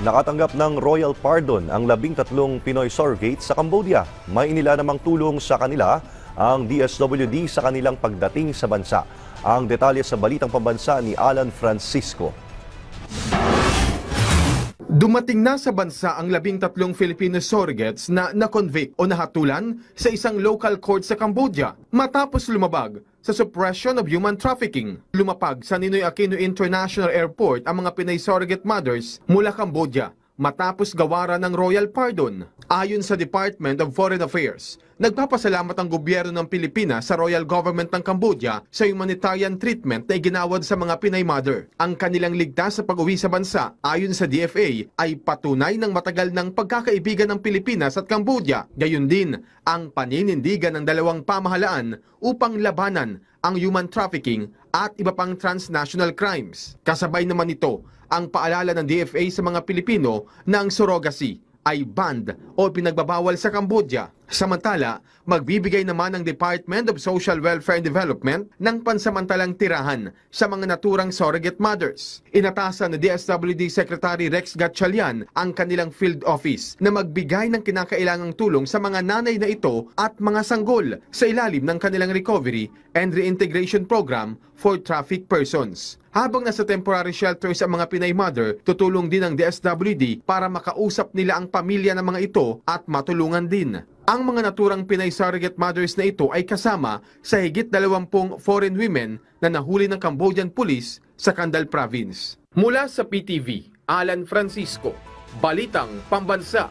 Nakatanggap ng royal pardon ang 13 Pinoy surrogates sa Cambodia. May inila namang tulong sa kanila ang DSWD sa kanilang pagdating sa bansa. Ang detalye sa Balitang Pambansa ni Alan Francisco. Dumating na sa bansa ang 13 Filipino surrogates na na-convict o nahatulan sa isang local court sa Cambodia matapos lumabag sa suppression of human trafficking. Lumapag sa Ninoy Aquino International Airport ang mga Pinay surrogate mothers mula Cambodia matapos gawaran ng royal pardon. Ayon sa Department of Foreign Affairs, nagpapasalamat ang gobyerno ng Pilipinas sa Royal Government ng Cambodia sa humanitarian treatment na iginawad sa mga Pinay mother. Ang kanilang ligtas sa pag-uwi sa bansa, ayon sa DFA, ay patunay ng matagal ng pagkakaibigan ng Pilipinas at Cambodia. Gayon din ang paninindigan ng dalawang pamahalaan upang labanan ang human trafficking at iba pang transnational crimes. Kasabay naman ito ang paalala ng DFA sa mga Pilipino na ang surrogacy ay banned o pinagbabawal sa Cambodia. Samantala, magbibigay naman ang Department of Social Welfare and Development ng pansamantalang tirahan sa mga naturang surrogate mothers. Inatasan ni DSWD Secretary Rex Gatchalian ang kanilang field office na magbigay ng kinakailangang tulong sa mga nanay na ito at mga sanggol sa ilalim ng kanilang recovery and reintegration program for trafficked persons. Habang nasa temporary shelters ang mga Pinay mother, tutulong din ang DSWD para makausap nila ang pamilya ng mga ito at matulungan din. Ang mga naturang Pinay surrogate mothers na ito ay kasama sa higit 20 foreign women na nahuli ng Cambodian police sa Kandal Province. Mula sa PTV, Alan Francisco, Balitang Pambansa.